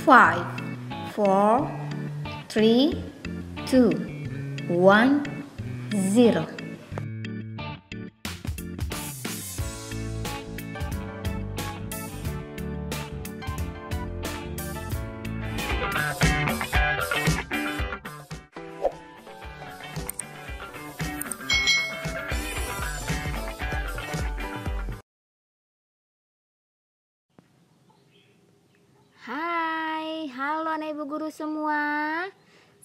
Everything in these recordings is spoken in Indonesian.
5, 4, 3, 2, 1, 0. Hai, halo anak ibu guru semua.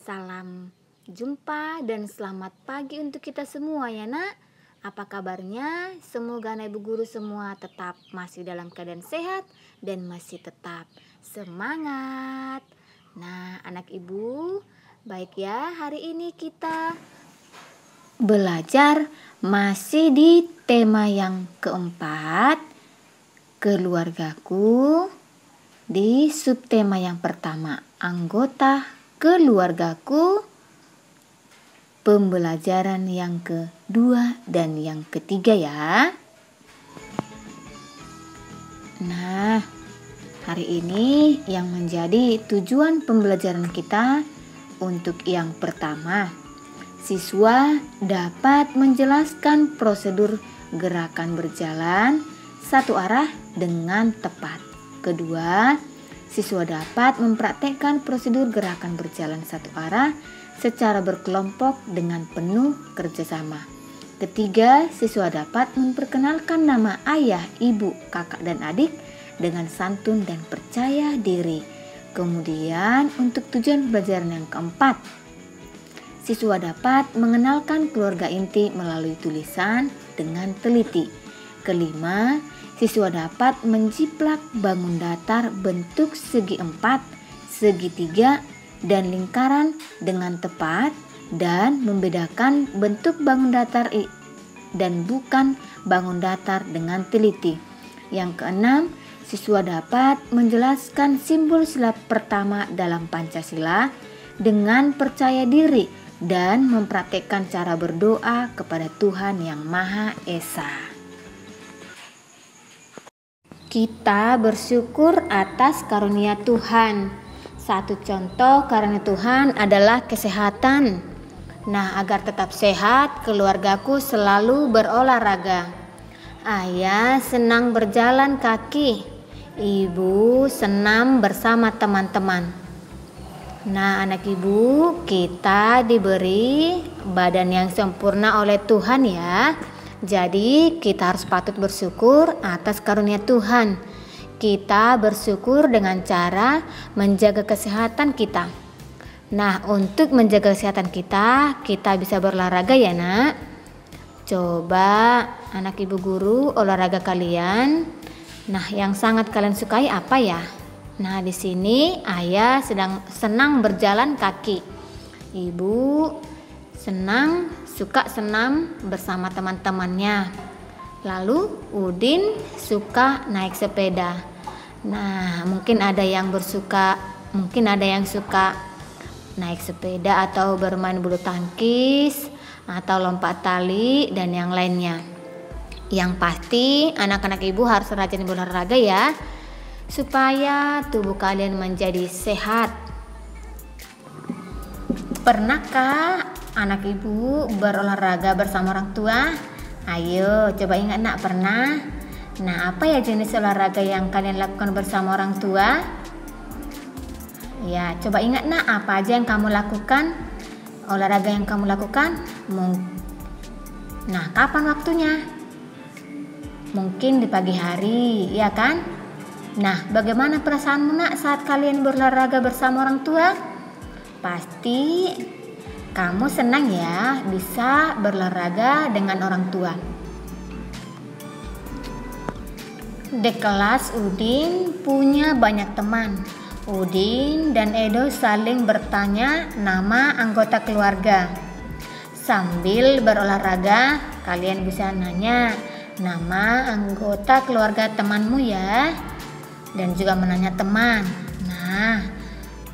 Salam jumpa dan selamat pagi untuk kita semua ya nak. Apa kabarnya? Semoga anak ibu guru semua tetap masih dalam keadaan sehat dan masih tetap semangat. Nah anak ibu, baik ya, hari ini kita belajar masih di tema yang keempat, keluargaku. Di subtema yang pertama, anggota keluargaku, pembelajaran yang kedua dan yang ketiga ya. Nah, hari ini yang menjadi tujuan pembelajaran kita untuk yang pertama, siswa dapat menjelaskan prosedur gerakan berjalan satu arah dengan tepat. Kedua, siswa dapat mempraktekkan prosedur gerakan berjalan satu arah secara berkelompok dengan penuh kerjasama. Ketiga, siswa dapat memperkenalkan nama ayah, ibu, kakak, dan adik dengan santun dan percaya diri. Kemudian, untuk tujuan pembelajaran yang keempat, siswa dapat mengenalkan keluarga inti melalui tulisan dengan teliti. Kelima, siswa dapat menjiplak bangun datar bentuk segi empat, segitiga, dan lingkaran dengan tepat dan membedakan bentuk bangun datar dan bukan bangun datar dengan teliti. Yang keenam, siswa dapat menjelaskan simbol sila pertama dalam Pancasila dengan percaya diri dan mempraktekkan cara berdoa kepada Tuhan Yang Maha Esa. Kita bersyukur atas karunia Tuhan. Satu contoh karunia Tuhan adalah kesehatan. Nah, agar tetap sehat, keluargaku selalu berolahraga. Ayah senang berjalan kaki. Ibu senam bersama teman-teman. Nah, anak ibu, kita diberi badan yang sempurna oleh Tuhan ya. Jadi kita harus patut bersyukur atas karunia Tuhan. Kita bersyukur dengan cara menjaga kesehatan kita. Nah, untuk menjaga kesehatan kita bisa berolahraga ya nak. Coba anak ibu guru olahraga kalian. Nah, yang sangat kalian sukai apa ya? Nah, di sini ayah senang berjalan kaki. Ibu suka senam bersama teman-temannya. Lalu Udin suka naik sepeda. Nah, mungkin ada yang suka naik sepeda atau bermain bulu tangkis atau lompat tali dan yang lainnya. Yang pasti anak-anak ibu harus rajin berolahraga ya, supaya tubuh kalian menjadi sehat. Pernahkah anak ibu berolahraga bersama orang tua? Ayo coba ingat nak, pernah? Nah, apa ya jenis olahraga yang kalian lakukan bersama orang tua? Ya, coba ingat nak, apa aja yang kamu lakukan? Olahraga yang kamu lakukan? Nah, kapan waktunya? Mungkin di pagi hari, ya kan? Nah, bagaimana perasaanmu nak saat kalian berolahraga bersama orang tua? Pasti kamu senang ya bisa berolahraga dengan orang tua. Di kelas Udin punya banyak teman. Udin dan Edo saling bertanya nama anggota keluarga. Sambil berolahraga, kalian bisa nanya nama anggota keluarga temanmu ya. Dan juga menanya teman. Nah,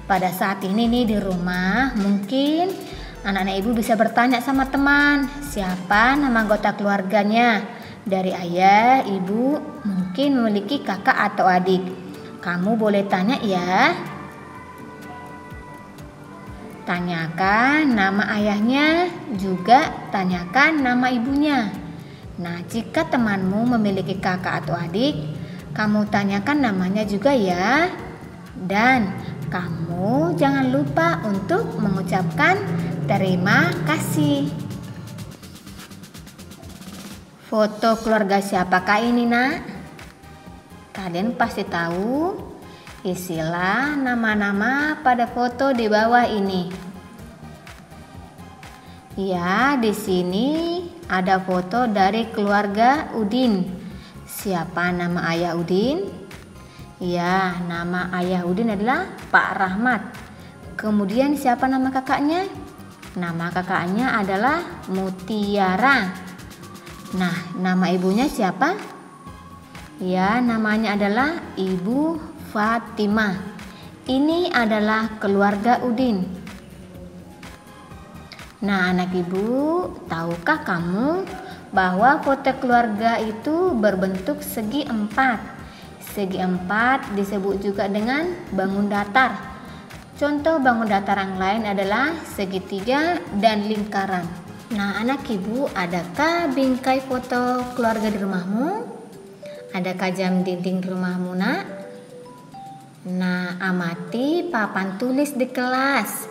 pada saat ini nih di rumah, mungkin anak-anak ibu bisa bertanya sama teman, siapa nama anggota keluarganya. Dari ayah, ibu mungkin memiliki kakak atau adik. Kamu boleh tanya ya. Tanyakan nama ayahnya, juga tanyakan nama ibunya. Nah, jika temanmu memiliki kakak atau adik, kamu tanyakan namanya juga ya. Dan kamu jangan lupa untuk mengucapkan terima kasih. Foto keluarga siapakah ini, Nak? Kalian pasti tahu. Isilah nama-nama pada foto di bawah ini. Ya, di sini ada foto dari keluarga Udin. Siapa nama ayah Udin? Ya, nama ayah Udin adalah Pak Rahmat. Kemudian siapa nama kakaknya? Nama kakaknya adalah Mutiara. Nah, nama ibunya siapa? Ya, namanya adalah Ibu Fatimah. Ini adalah keluarga Udin. Nah, anak ibu, tahukah kamu bahwa foto keluarga itu berbentuk segi empat? Segi empat disebut juga dengan bangun datar. Contoh bangun datar yang lain adalah segitiga dan lingkaran. Nah, anak ibu, adakah bingkai foto keluarga di rumahmu? Adakah jam dinding di rumahmu, Nak? Nah, amati papan tulis di kelas.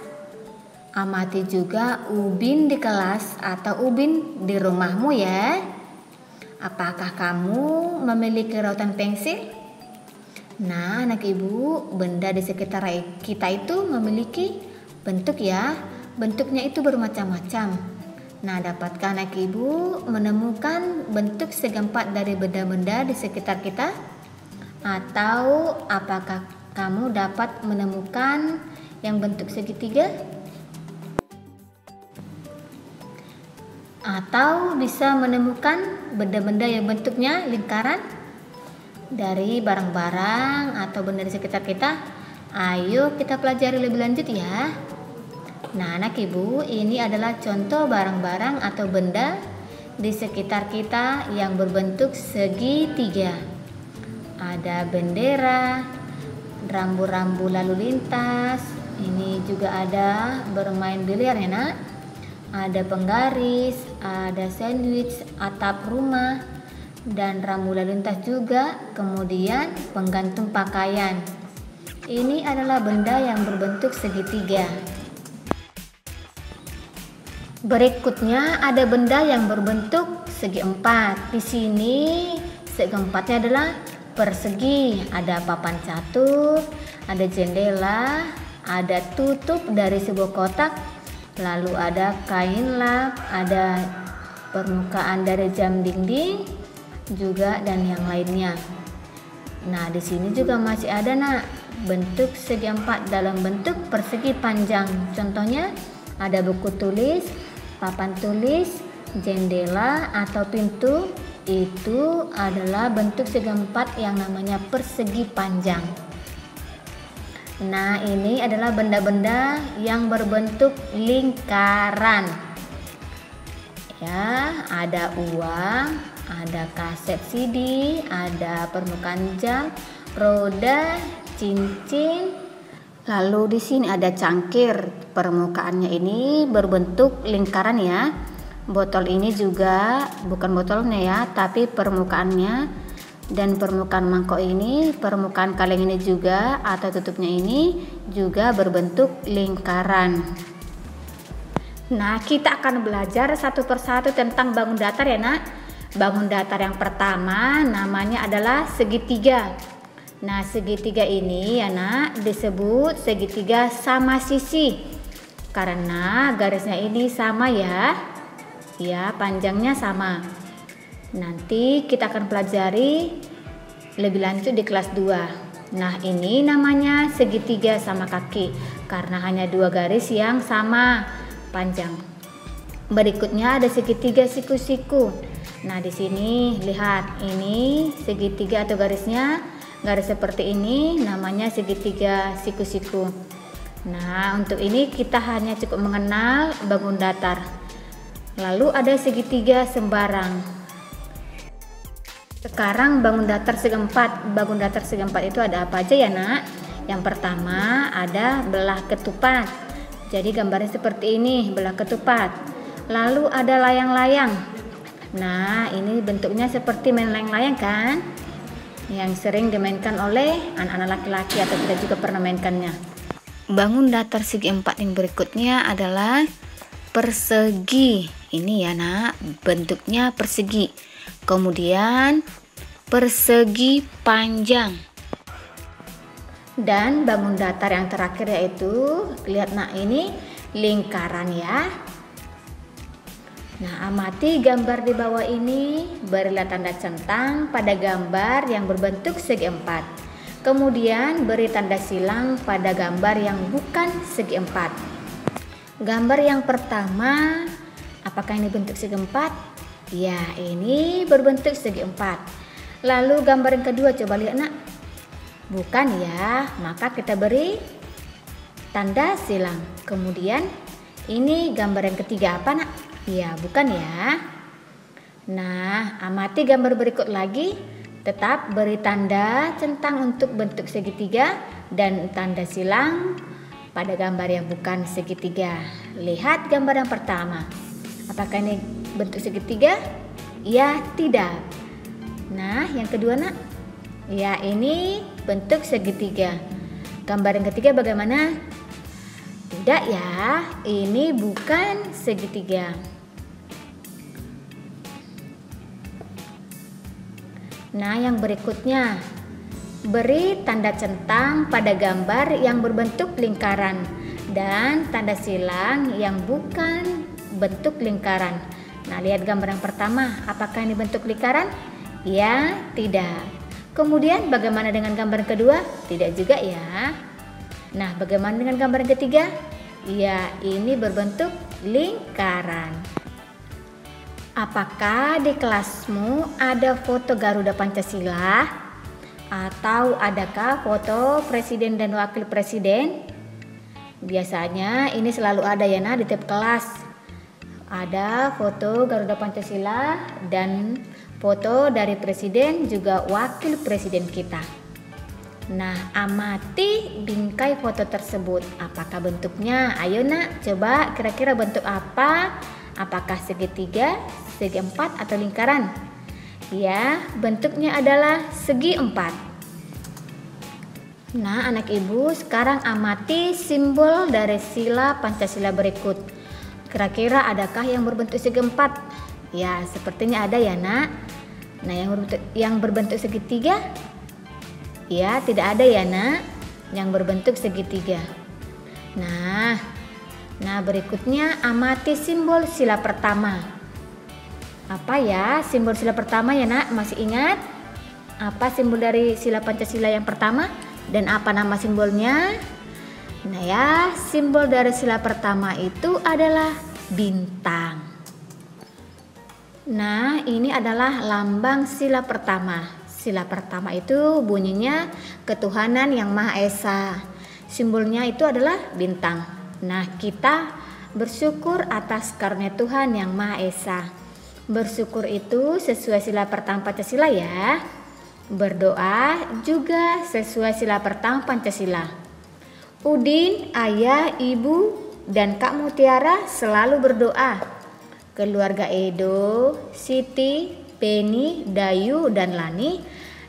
Amati juga ubin di kelas atau ubin di rumahmu ya. Apakah kamu memiliki rautan pensil? Nah, anak ibu, benda di sekitar kita itu memiliki bentuk ya. Bentuknya itu bermacam-macam. Nah, dapatkah anak ibu menemukan bentuk segi empat dari benda-benda di sekitar kita? Atau apakah kamu dapat menemukan yang bentuk segitiga? Atau bisa menemukan benda-benda yang bentuknya lingkaran? Dari barang-barang atau benda di sekitar kita, ayo kita pelajari lebih lanjut ya. Nah, anak ibu, ini adalah contoh barang-barang atau benda di sekitar kita yang berbentuk segitiga. Ada bendera, rambu-rambu lalu lintas. Ini juga ada bermain biliar ya, Nak. Ada penggaris, ada sandwich, atap rumah, dan rambu lalu lintas juga. Kemudian penggantung pakaian. Ini adalah benda yang berbentuk segitiga. Berikutnya ada benda yang berbentuk segi empat. Di sini segi empatnya adalah persegi. Ada papan catur, ada jendela, ada tutup dari sebuah kotak, lalu ada kain lap, ada permukaan dari jam dinding juga dan yang lainnya. Nah, di sini juga masih ada, Nak, bentuk segi empat dalam bentuk persegi panjang. Contohnya ada buku tulis, papan tulis, jendela atau pintu. Itu adalah bentuk segi empat yang namanya persegi panjang. Nah, ini adalah benda-benda yang berbentuk lingkaran. Ya, ada uang, ada kaset CD, ada permukaan jam, roda, cincin. Lalu di sini ada cangkir. Permukaannya ini berbentuk lingkaran ya. Botol ini juga bukan botolnya ya, tapi permukaannya. Dan permukaan mangkok ini, permukaan kaleng ini juga atau tutupnya ini juga berbentuk lingkaran. Nah, kita akan belajar satu persatu tentang bangun datar ya, Nak. Bangun datar yang pertama namanya adalah segitiga. Nah, segitiga ini ya, Nak, disebut segitiga sama sisi karena garisnya ini sama ya. Ya, panjangnya sama. Nanti kita akan pelajari lebih lanjut di kelas 2. Nah, ini namanya segitiga sama kaki karena hanya dua garis yang sama panjang. Berikutnya ada segitiga siku-siku. Nah, di sini lihat, ini segitiga atau garisnya. Garis seperti ini namanya segitiga siku-siku. Nah, untuk ini kita hanya cukup mengenal bangun datar. Lalu ada segitiga sembarang. Sekarang bangun datar segi empat. Bangun datar segi empat itu ada apa aja ya, Nak? Yang pertama ada belah ketupat. Jadi gambarnya seperti ini, belah ketupat. Lalu ada layang-layang. Nah, ini bentuknya seperti main layang-layang kan? Yang sering dimainkan oleh anak-anak laki-laki atau kita juga pernah mainkannya. Bangun datar segi 4 yang berikutnya adalah persegi. Ini ya nak, bentuknya persegi. Kemudian persegi panjang. Dan bangun datar yang terakhir yaitu, lihat nak, ini lingkaran ya. Nah, amati gambar di bawah ini, berilah tanda centang pada gambar yang berbentuk segi 4. Kemudian beri tanda silang pada gambar yang bukan segi 4. Gambar yang pertama, apakah ini bentuk segi 4? Ya, ini berbentuk segi 4. Lalu gambar yang kedua, coba lihat nak. Bukan ya, maka kita beri tanda silang. Kemudian ini gambar yang ketiga, apa nak? Ya, bukan ya. Nah, amati gambar berikut lagi. Tetap beri tanda centang untuk bentuk segitiga dan tanda silang pada gambar yang bukan segitiga. Lihat gambar yang pertama. Apakah ini bentuk segitiga? Ya, tidak. Nah, yang kedua nak. Ya, ini bentuk segitiga. Gambar yang ketiga bagaimana? Tidak ya, ini bukan segitiga. Nah, yang berikutnya, beri tanda centang pada gambar yang berbentuk lingkaran dan tanda silang yang bukan bentuk lingkaran. Nah, lihat gambar yang pertama, apakah ini bentuk lingkaran? Ya, tidak. Kemudian bagaimana dengan gambar kedua? Tidak juga ya. Nah, bagaimana dengan gambar yang ketiga? Ya, ini berbentuk lingkaran. Apakah di kelasmu ada foto Garuda Pancasila? Atau adakah foto presiden dan wakil presiden? Biasanya ini selalu ada ya nah di tiap kelas. Ada foto Garuda Pancasila dan foto dari presiden juga wakil presiden kita. Nah, amati bingkai foto tersebut. Apakah bentuknya? Ayo nak, coba kira-kira bentuk apa? Apakah segitiga, segi 4 atau lingkaran? Ya, bentuknya adalah segi 4. Nah, anak ibu, sekarang amati simbol dari sila Pancasila berikut. Kira-kira adakah yang berbentuk segi 4? Ya, sepertinya ada ya nak. Nah, yang berbentuk segitiga? Ya, tidak ada ya nak, yang berbentuk segitiga. Nah, berikutnya amati simbol sila pertama. Apa ya simbol sila pertama ya nak? Masih ingat? Apa simbol dari sila Pancasila yang pertama? Dan apa nama simbolnya? Nah ya, simbol dari sila pertama itu adalah bintang. Nah, ini adalah lambang sila pertama. Sila pertama itu bunyinya ketuhanan yang Maha Esa. Simbolnya itu adalah bintang. Nah, kita bersyukur atas karunia Tuhan yang Maha Esa. Bersyukur itu sesuai sila pertama Pancasila ya. Berdoa juga sesuai sila pertama Pancasila. Udin, ayah, ibu, dan Kak Mutiara selalu berdoa. Keluarga Edo, Siti, Penny, Dayu, dan Lani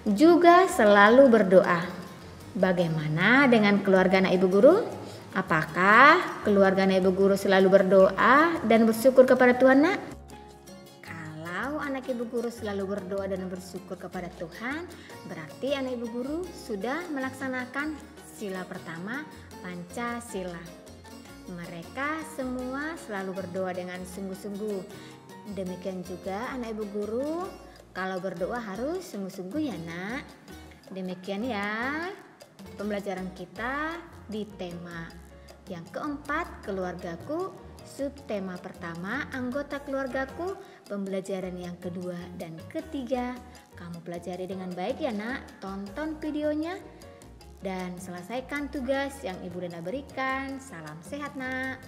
juga selalu berdoa. Bagaimana dengan keluarga anak ibu guru? Apakah keluarga anak ibu guru selalu berdoa dan bersyukur kepada Tuhan nak? Kalau anak ibu guru selalu berdoa dan bersyukur kepada Tuhan, berarti anak ibu guru sudah melaksanakan sila pertama Pancasila. Mereka semua selalu berdoa dengan sungguh-sungguh. Demikian juga anak ibu guru, kalau berdoa harus sungguh-sungguh ya nak. Demikian ya pembelajaran kita di tema yang keempat, keluargaku. Subtema pertama, anggota keluargaku. Pembelajaran yang kedua dan ketiga, kamu pelajari dengan baik ya nak. Tonton videonya dan selesaikan tugas yang Ibu Dana berikan. Salam sehat nak.